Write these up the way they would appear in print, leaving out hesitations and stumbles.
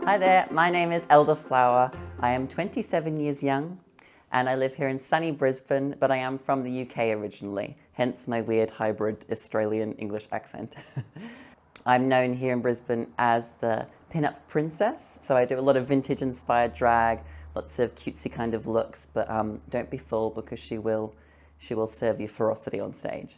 Hi there, my name is Elderflower. I am 27 years young and I live here in sunny Brisbane, but I am from the UK originally, hence my weird hybrid Australian English accent. I'm known here in Brisbane as the pin-up princess, so I do a lot of vintage inspired drag, lots of cutesy kind of looks, but don't be fooled because she will serve you ferocity on stage.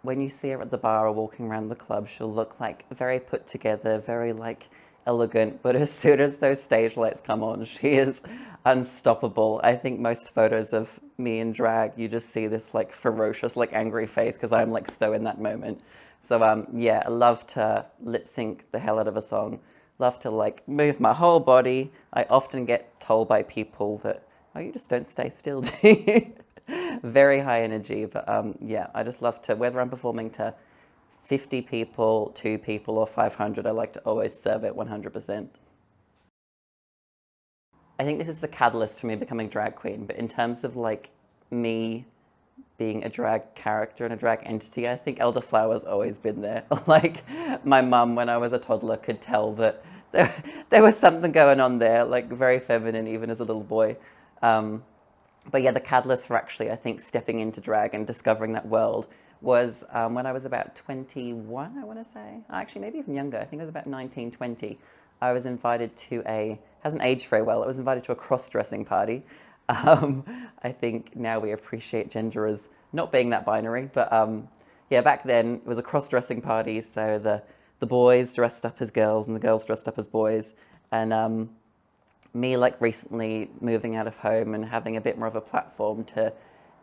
When you see her at the bar or walking around the club, she'll look like very put together, very like elegant, but as soon as those stage lights come on, she is unstoppable. I think most photos of me in drag, you just see this like ferocious, like angry face because I'm like so in that moment. So yeah, I love to lip sync the hell out of a song. Love to like move my whole body. I often get told by people that, oh, you just don't stay still, do you? Very high energy, but yeah, I just love to, whether I'm performing to 50 people, 2 people, or 500, I like to always serve it 100%. I think this is the catalyst for me becoming drag queen, but in terms of like me being a drag character and a drag entity, I think Elderflower's always been there. Like my mum, when I was a toddler, could tell that there was something going on there, like very feminine, even as a little boy. But yeah, the catalyst for actually, I think, stepping into drag and discovering that world was when I was about 21, I want to say. Actually, maybe even younger. I think it was about 19, 20. I was invited to hasn't aged very well, I was invited to a cross-dressing party. I think now we appreciate gender as not being that binary, but yeah, back then it was a cross-dressing party, so the boys dressed up as girls and the girls dressed up as boys. And me like recently moving out of home and having a bit more of a platform to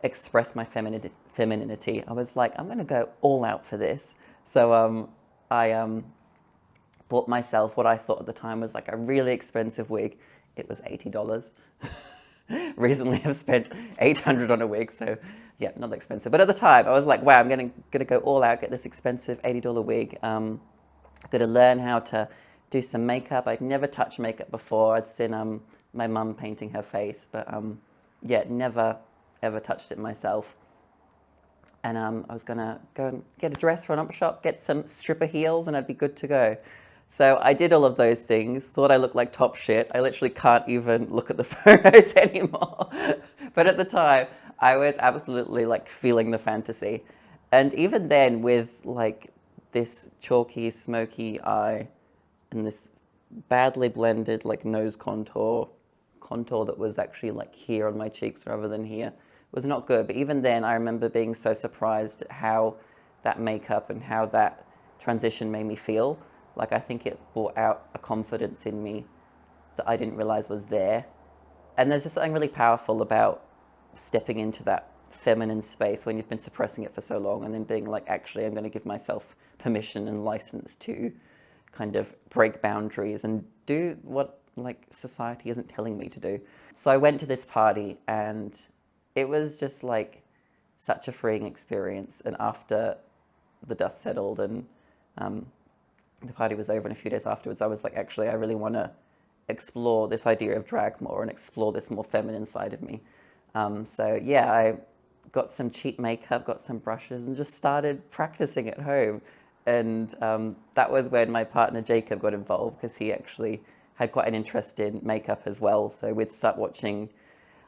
express my femininity, I was like, I'm going to go all out for this. So I bought myself what I thought at the time was like a really expensive wig. It was $80. Recently I've spent 800 on a wig, so yeah, not that expensive. But at the time I was like, wow, I'm gonna go all out, get this expensive $80 wig. I'm gonna learn how to do some makeup. I'd never touched makeup before. I'd seen my mum painting her face, but yeah, never ever touched it myself. And I was gonna go and get a dress from an op shop, get some stripper heels, and I'd be good to go. So I did all of those things, thought I looked like top shit. I literally can't even look at the photos anymore. But at the time, I was absolutely like feeling the fantasy. And even then, with like this chalky, smoky eye and this badly blended like nose contour that was actually like here on my cheeks rather than here, was not good. But even then, I remember being so surprised at how that makeup and how that transition made me feel. Like, I think it brought out a confidence in me that I didn't realize was there. And there's just something really powerful about stepping into that feminine space when you've been suppressing it for so long and then being like, actually, I'm going to give myself permission and license to kind of break boundaries and do what like society isn't telling me to do. So I went to this party and it was just like such a freeing experience. And after the dust settled and the party was over, and a few days afterwards, I was like, actually, I really want to explore this idea of drag more and explore this more feminine side of me. So yeah, I got some cheap makeup, got some brushes, and just started practicing at home. And that was when my partner Jacob got involved because he actually had quite an interest in makeup as well. So we'd start watching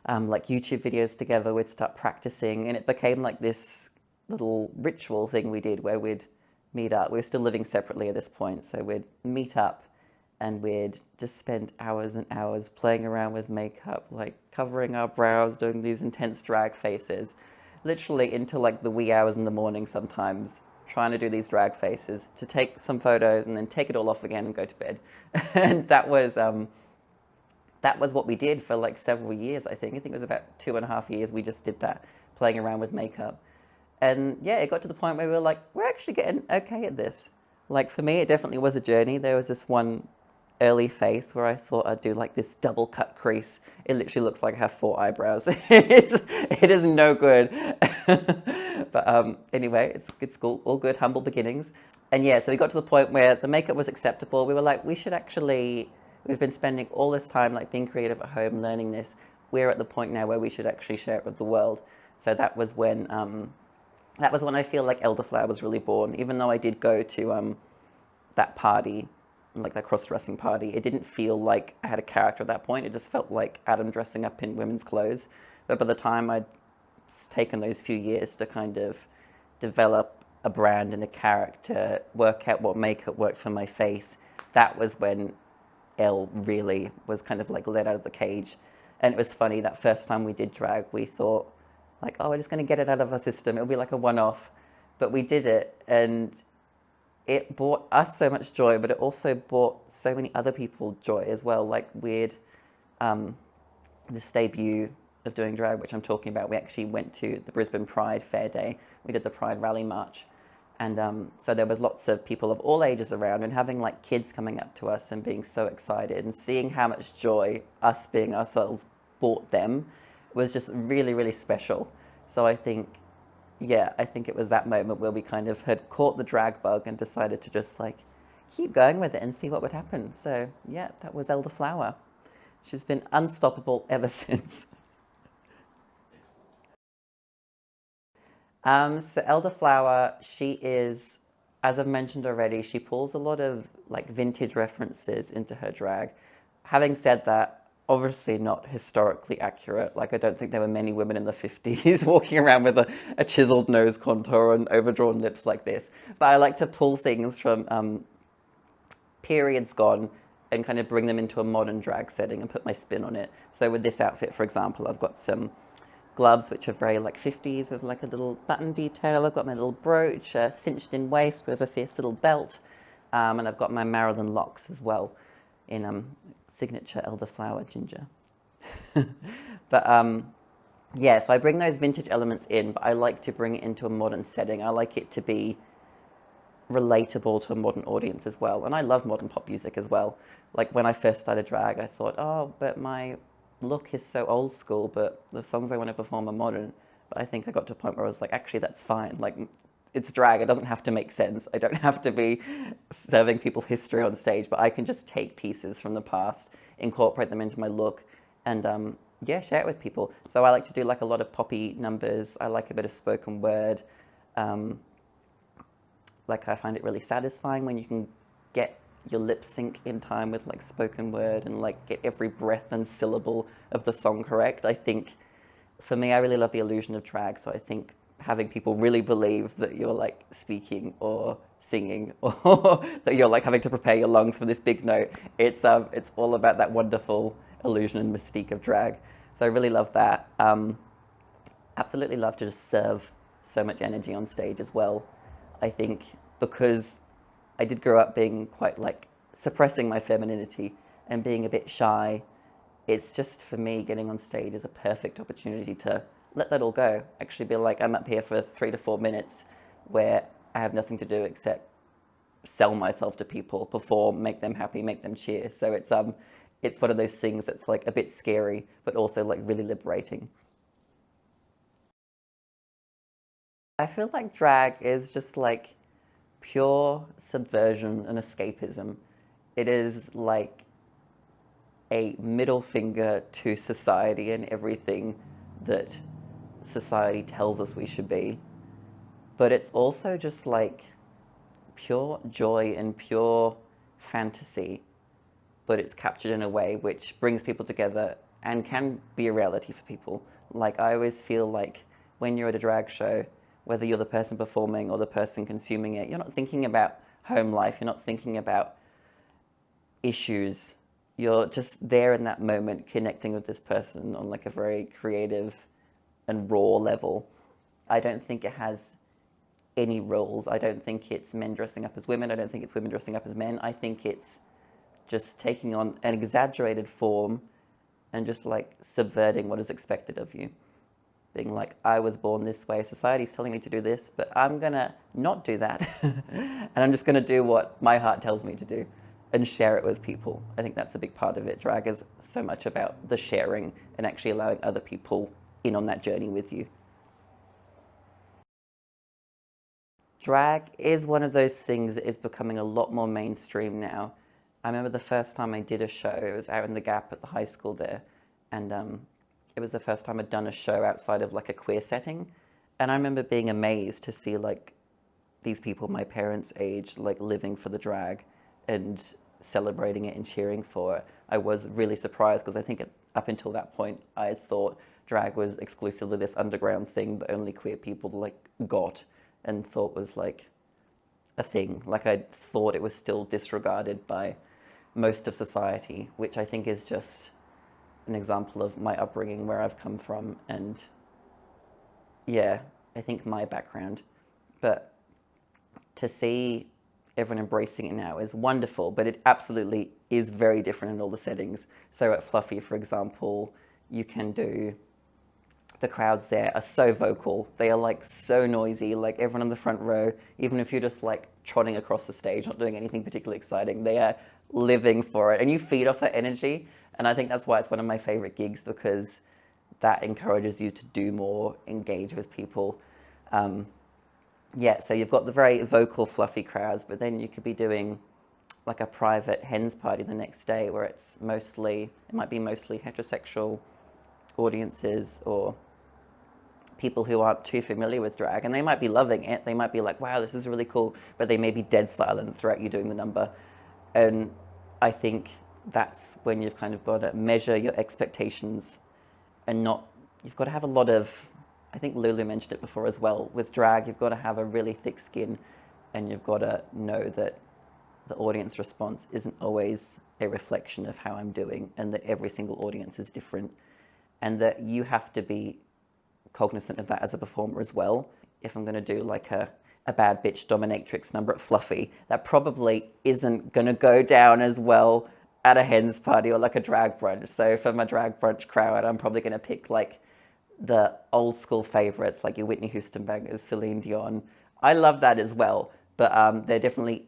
like YouTube videos together, we'd start practicing, and it became like this little ritual thing we did where we'd meet up. We were still living separately at this point, so we'd meet up and we'd just spend hours and hours playing around with makeup, like covering our brows, doing these intense drag faces, literally into like the wee hours in the morning sometimes, trying to do these drag faces to take some photos and then take it all off again and go to bed. And that was what we did for like several years, I think. I think it was about 2.5 years we just did that, playing around with makeup. And yeah, it got to the point where we were like, we're actually getting okay at this. Like for me, it definitely was a journey. There was this one early face where I thought I'd do like this double cut crease. It literally looks like I have 4 eyebrows. It is no good. But anyway, it's cool, all good, humble beginnings. And yeah, so we got to the point where the makeup was acceptable. We were like, we've been spending all this time like being creative at home, learning this. We're at the point now where we should actually share it with the world. So that was when I feel like Elderflower was really born. Even though I did go to that party like that cross-dressing party, it didn't feel like I had a character at that point. It just felt like Adam dressing up in women's clothes. But by the time I'd taken those few years to kind of develop a brand and a character, work out what makeup worked for my face, that was when Elle really was kind of like let out of the cage. And it was funny, that first time we did drag, we thought like, oh, we're just going to get it out of our system. It'll be like a one-off. But we did it, and it brought us so much joy, but it also brought so many other people joy as well. Like um, this debut of doing drag, which I'm talking about, we actually went to the Brisbane Pride Fair Day. We did the Pride Rally March. And so there was lots of people of all ages around, and having like kids coming up to us and being so excited and seeing how much joy us being ourselves brought them was just really, really special. So I think, yeah, I think it was that moment where we kind of had caught the drag bug and decided to just like keep going with it and see what would happen. So yeah, that was Elderflower. She's been unstoppable ever since. So Elderflower, she is, as I've mentioned already, she pulls a lot of like vintage references into her drag. Having said that, obviously not historically accurate. Like I don't think there were many women in the 50s walking around with a chiseled nose contour and overdrawn lips like this. But I like to pull things from periods gone and kind of bring them into a modern drag setting and put my spin on it. So with this outfit, for example, I've got some gloves which are very like 50s with like a little button detail. I've got my little brooch, cinched in waist with a fierce little belt, and I've got my Marilyn locks as well in signature Elderflower ginger. But yeah, so I bring those vintage elements in, but I like to bring it into a modern setting. I like it to be relatable to a modern audience as well. And I love modern pop music as well. Like when I first started drag, I thought, oh, but my look is so old school, but the songs I want to perform are modern. But I think I got to a point where I was like, actually, that's fine. Like, it's drag. It doesn't have to make sense. I don't have to be serving people history on stage, but I can just take pieces from the past, incorporate them into my look, and yeah, share it with people. So I like to do like a lot of poppy numbers. I like a bit of spoken word. Like I find it really satisfying when you can get your lip sync in time with like spoken word and like get every breath and syllable of the song correct. I think for me, I really love the illusion of drag. So I think having people really believe that you're like speaking or singing or that you're like having to prepare your lungs for this big note, it's all about that wonderful illusion and mystique of drag. So I really love that. Absolutely love to just serve so much energy on stage as well. I think because I did grow up being quite like suppressing my femininity and being a bit shy, it's just for me getting on stage is a perfect opportunity to let that all go. Actually be like, I'm up here for 3 to 4 minutes where I have nothing to do except sell myself to people, perform, make them happy, make them cheer. So it's one of those things that's like a bit scary, but also like really liberating. I feel like drag is just like pure subversion and escapism. It is like a middle finger to society and everything that society tells us we should be. But it's also just like pure joy and pure fantasy, but it's captured in a way which brings people together and can be a reality for people. Like I always feel like when you're at a drag show, whether you're the person performing or the person consuming it, you're not thinking about home life, you're not thinking about issues. You're just there in that moment connecting with this person on like a very creative and raw level. I don't think it has any rules. I don't think it's men dressing up as women. I don't think it's women dressing up as men. I think it's just taking on an exaggerated form and just like subverting what is expected of you. Being like, I was born this way, society's telling me to do this, but I'm gonna not do that. And I'm just gonna do what my heart tells me to do and share it with people. I think that's a big part of it. Drag is so much about the sharing and actually allowing other people in on that journey with you. Drag is one of those things that is becoming a lot more mainstream now. I remember the first time I did a show, it was out in the Gap at the high school there, and it was the first time I'd done a show outside of like a queer setting. And I remember being amazed to see like these people my parents' age like living for the drag and celebrating it and cheering for it. I was really surprised because I think up until that point, I had thought drag was exclusively this underground thing that only queer people like got and thought was like a thing. Like I thought it was still disregarded by most of society, which I think is just an example of my upbringing, where I've come from, and yeah, I think my background. But to see everyone embracing it now is wonderful, but it absolutely is very different in all the settings. So at Fluffy, for example, you can do, the crowds there are so vocal. They are like so noisy, like everyone in the front row, even if you're just like trotting across the stage, not doing anything particularly exciting, they are living for it. And you feed off that energy. And I think that's why it's one of my favorite gigs, because that encourages you to do more, engage with people. Yeah, so you've got the very vocal, fluffy crowds, but then you could be doing like a private hens party the next day where it might be mostly heterosexual audiences or people who aren't too familiar with drag, and they might be loving it. They might be like, wow, this is really cool, but they may be dead silent throughout you doing the number. And I think that's when you've kind of got to measure your expectations and you've got to have a lot of, I think Lulu mentioned it before as well, with drag, you've got to have a really thick skin, and you've got to know that the audience response isn't always a reflection of how I'm doing, and that every single audience is different, and that you have to be cognizant of that as a performer as well. If I'm going to do like a bad bitch dominatrix number at Fluffy, that probably isn't going to go down as well at a hens party or like a drag brunch. So for my drag brunch crowd, I'm probably going to pick like the old school favorites, like your Whitney Houston bangers, Celine Dion. I love that as well, but there definitely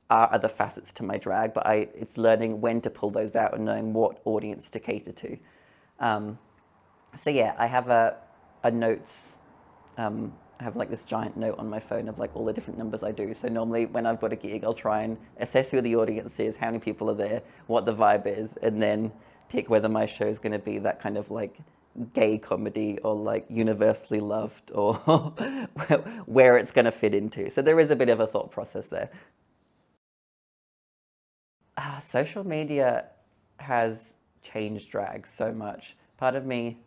are other facets to my drag, but it's learning when to pull those out and knowing what audience to cater to. So yeah, I have a notes, I have like this giant note on my phone of like all the different numbers I do. So normally when I've got a gig, I'll try and assess who the audience is, how many people are there, what the vibe is, and then pick whether my show is going to be that kind of like gay comedy or like universally loved, or where it's going to fit into. So there is a bit of a thought process there. Social media has changed drag so much. Part of me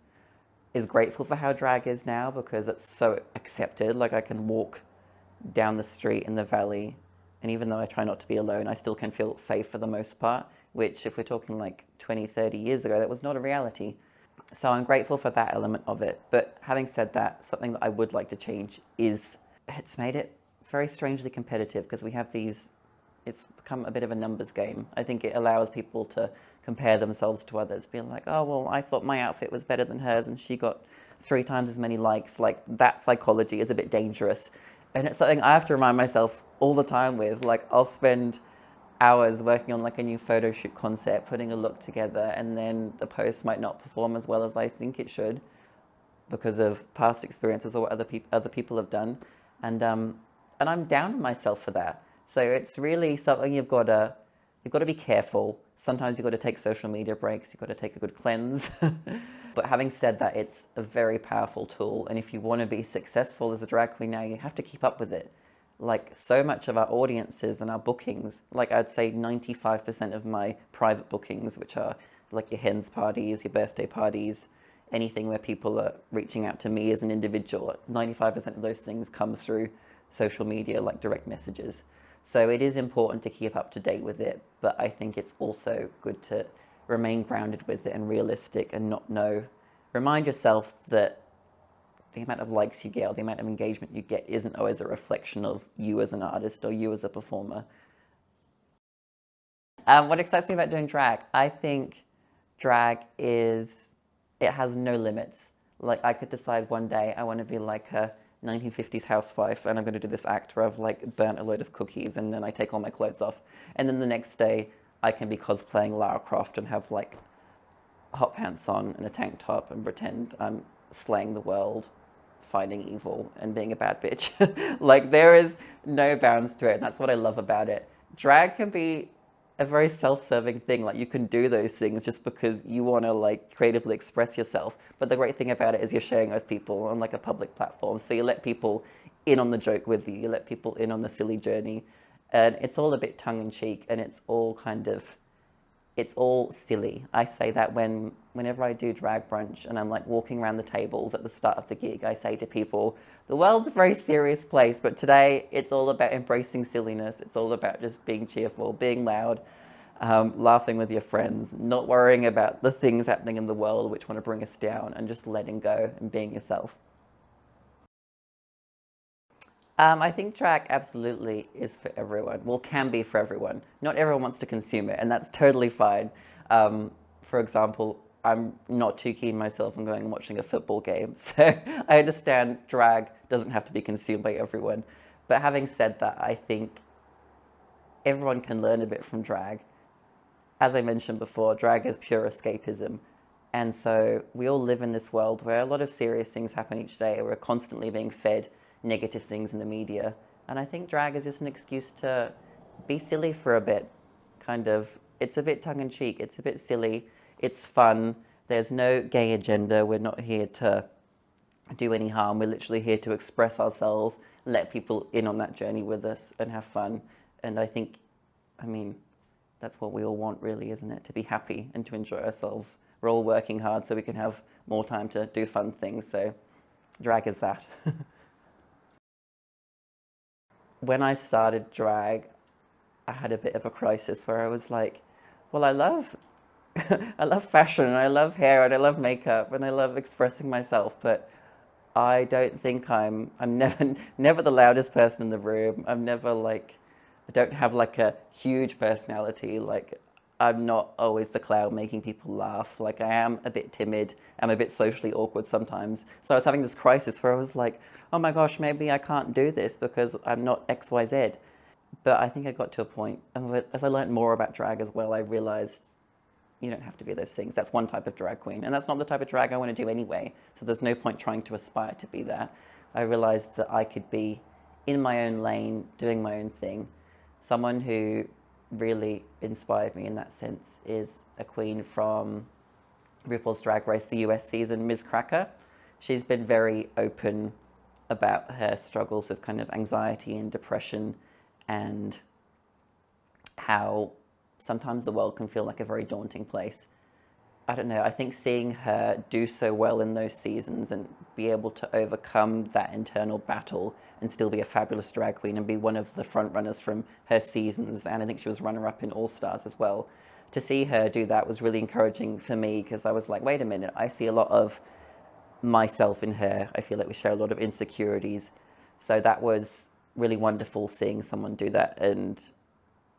is grateful for how drag is now because it's so accepted. Like I can walk down the street in the valley, and even though I try not to be alone, I still can feel safe for the most part, which if we're talking like 20, 30 years ago, that was not a reality. So I'm grateful for that element of it. But having said that, something that I would like to change is it's made it very strangely competitive, because we have it's become a bit of a numbers game. I think it allows people to compare themselves to others, being like, oh, well, I thought my outfit was better than hers and she got 3 times as many likes. Like, that psychology is a bit dangerous. And it's something I have to remind myself all the time with. Like, I'll spend hours working on like a new photo shoot concept, putting a look together, and then the post might not perform as well as I think it should because of past experiences or what other people have done. And I'm down on myself for that. So it's really something you've got to be careful. Sometimes you've got to take social media breaks. You've got to take a good cleanse. But having said that, it's a very powerful tool. And if you want to be successful as a drag queen now, you have to keep up with it. Like so much of our audiences and our bookings, like I'd say 95% of my private bookings, which are like your hens parties, your birthday parties, anything where people are reaching out to me as an individual, 95% of those things come through social media, like direct messages. So it is important to keep up to date with it, but I think it's also good to remain grounded with it and realistic and not know. Remind yourself that the amount of likes you get or the amount of engagement you get isn't always a reflection of you as an artist or you as a performer. What excites me about doing drag? I think drag it has no limits. Like I could decide one day I want to be like a 1950s housewife and I'm going to do this act where I've like burnt a load of cookies and then I take all my clothes off. And then the next day I can be cosplaying Lara Croft and have like hot pants on and a tank top and pretend I'm slaying the world, fighting evil and being a bad bitch. Like there is no bounds to it, and that's what I love about it. Drag can be a very self-serving thing. Like you can do those things just because you want to like creatively express yourself. But the great thing about it is you're sharing with people on like a public platform. So you let people in on the joke with you. You let people in on the silly journey. And it's all a bit tongue in cheek, and it's all silly. I say that whenever I do drag brunch and I'm like walking around the tables at the start of the gig, I say to people, the world's a very serious place, but today it's all about embracing silliness. It's all about just being cheerful, being loud, laughing with your friends, not worrying about the things happening in the world which want to bring us down, and just letting go and being yourself. I think drag absolutely is for everyone. Well, can be for everyone. Not everyone wants to consume it, and that's totally fine. For example, I'm not too keen myself on going and watching a football game, so I understand drag doesn't have to be consumed by everyone. But having said that, I think everyone can learn a bit from drag. As I mentioned before, drag is pure escapism. And so we all live in this world where a lot of serious things happen each day. We're constantly being fed negative things in the media. And I think drag is just an excuse to be silly for a bit. Kind of, it's a bit tongue in cheek, it's a bit silly, it's fun. There's no gay agenda. We're not here to do any harm. We're literally here to express ourselves, let people in on that journey with us, and have fun. And I think, I mean, that's what we all want, really, isn't it? To be happy and to enjoy ourselves. We're all working hard so we can have more time to do fun things. So, drag is that. When I started drag, I had a bit of a crisis where I was like, well, I love I love fashion and I love hair and I love makeup and I love expressing myself, but I don't think I'm never the loudest person in the room. I'm never like I don't have like a huge personality. Like I'm not always the clown making people laugh. Like I am a bit timid. I'm a bit socially awkward sometimes. So I was having this crisis where I was like, oh my gosh, maybe I can't do this because I'm not XYZ. But I think I got to a point, as I learned more about drag as well, I realized you don't have to be those things. That's one type of drag queen, and that's not the type of drag I want to do anyway. So there's no point trying to aspire to be that. I realized that I could be in my own lane, doing my own thing. Someone who really inspired me in that sense is a queen from RuPaul's Drag Race, the US season, Ms. Cracker. She's been very open about her struggles with kind of anxiety and depression and how sometimes the world can feel like a very daunting place. I don't know, I think seeing her do so well in those seasons and be able to overcome that internal battle and still be a fabulous drag queen and be one of the front runners from her seasons, and I think she was runner up in All Stars as well. To see her do that was really encouraging for me because I was like, wait a minute, I see a lot of myself in her. I feel like we share a lot of insecurities. So that was really wonderful seeing someone do that and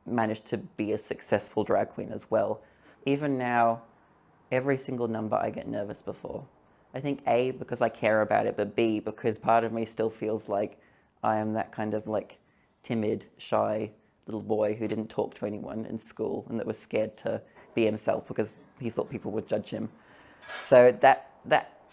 manage to be a successful drag queen as well. Even now, every single number I get nervous before. I think A, because I care about it, but B, because part of me still feels like I am that kind of like timid, shy little boy who didn't talk to anyone in school and that was scared to be himself because he thought people would judge him. So that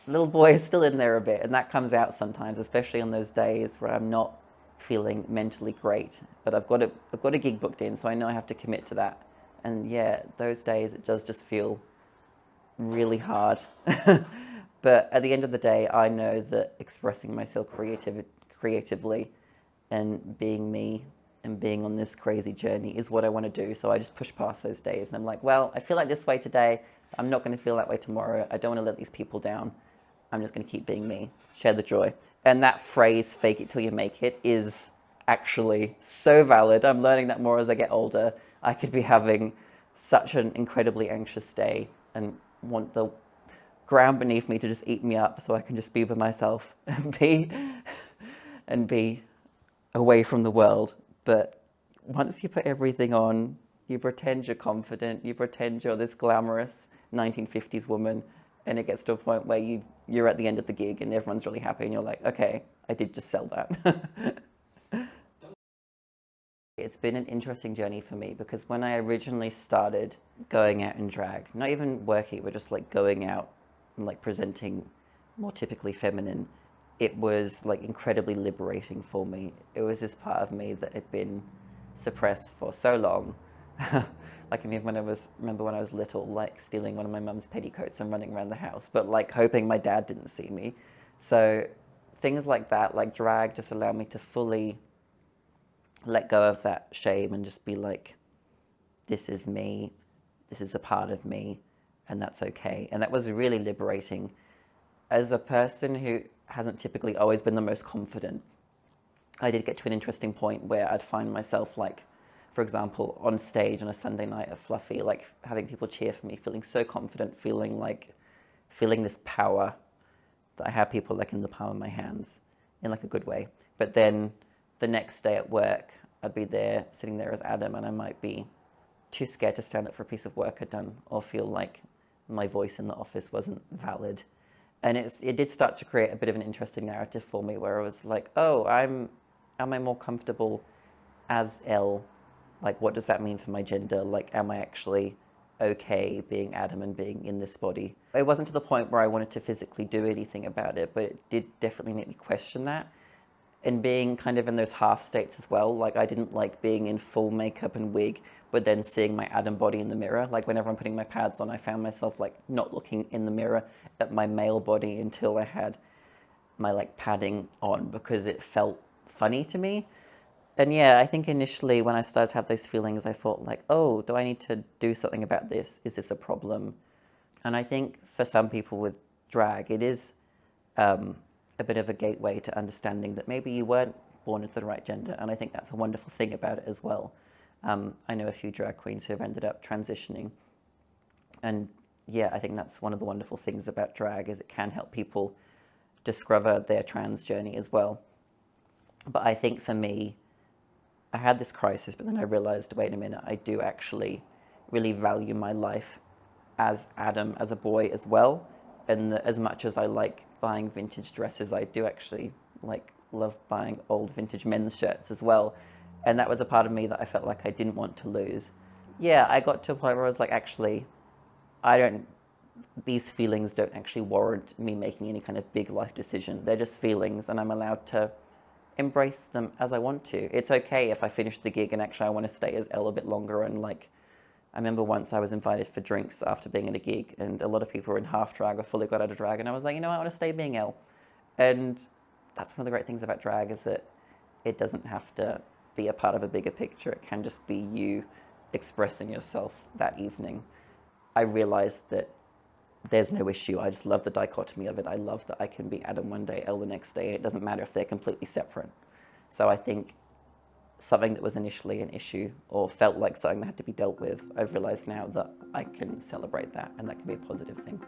little boy is still in there a bit, and that comes out sometimes, especially on those days where I'm not feeling mentally great. But I've got a gig booked in, so I know I have to commit to that. And yeah, those days it does just feel really hard. But at the end of the day, I know that expressing myself creatively and being me and being on this crazy journey is what I want to do. So I just push past those days. And I'm like, well, I feel like this way today. I'm not going to feel that way tomorrow. I don't want to let these people down. I'm just going to keep being me, share the joy. And that phrase, fake it till you make it, is actually so valid. I'm learning that more as I get older. I could be having such an incredibly anxious day and want the ground beneath me to just eat me up so I can just be by myself and be away from the world. But once you put everything on, you pretend you're confident, you pretend you're this glamorous 1950s woman, and it gets to a point where you're at the end of the gig and everyone's really happy and you're like, okay, I did just sell that. It's been an interesting journey for me because when I originally started going out in drag, not even working, but just like going out and like presenting more typically feminine, it was like incredibly liberating for me. It was this part of me that had been suppressed for so long. Like I mean, remember when I was little, like stealing one of my mum's petticoats and running around the house, but like hoping my dad didn't see me. So things like that, like drag, just allowed me to fully let go of that shame and just be like, this is me, this is a part of me, and that's okay. And that was really liberating. As a person who hasn't typically always been the most confident, I did get to an interesting point where I'd find myself like, for example, on stage on a Sunday night at Fluffy, like having people cheer for me, feeling so confident, feeling this power that I have people like in the palm of my hands in like a good way. But then the next day at work, I'd be there, sitting there as Adam, and I might be too scared to stand up for a piece of work I'd done, or feel like my voice in the office wasn't valid. And it did start to create a bit of an interesting narrative for me where I was like, oh, am I more comfortable as Elle? Like, what does that mean for my gender? Like, am I actually okay being Adam and being in this body? It wasn't to the point where I wanted to physically do anything about it, but it did definitely make me question that. And being kind of in those half states as well. Like, I didn't like being in full makeup and wig, but then seeing my Adam body in the mirror. Like, whenever I'm putting my pads on, I found myself like not looking in the mirror at my male body until I had my like padding on, because it felt funny to me. And yeah, I think initially when I started to have those feelings, I thought like, oh, do I need to do something about this? Is this a problem? And I think for some people with drag, it is a bit of a gateway to understanding that maybe you weren't born into the right gender. And I think that's a wonderful thing about it as well. I know a few drag queens who have ended up transitioning. And yeah, I think that's one of the wonderful things about drag, is it can help people discover their trans journey as well. But I think for me, I had this crisis, but then I realized, wait a minute, I do actually really value my life as Adam, as a boy as well. And as much as I like buying vintage dresses, I do actually like love buying old vintage men's shirts as well. And that was a part of me that I felt like I didn't want to lose. Yeah, I got to a point where I was like, actually, I don't, these feelings don't actually warrant me making any kind of big life decision. They're just feelings, and I'm allowed to embrace them as I want to. It's okay if I finish the gig and actually I want to stay as Elle a bit longer. And like, I remember once I was invited for drinks after being at a gig, and a lot of people were in half drag or fully got out of drag, and I was like, you know what, I want to stay being Elle. And that's one of the great things about drag, is that it doesn't have to be a part of a bigger picture. It can just be you expressing yourself that evening. I realized that there's no issue. I just love the dichotomy of it. I love that I can be Adam one day, Elle the next day. It doesn't matter if they're completely separate. So I think something that was initially an issue or felt like something that had to be dealt with, I've realized now that I can celebrate that, and that can be a positive thing.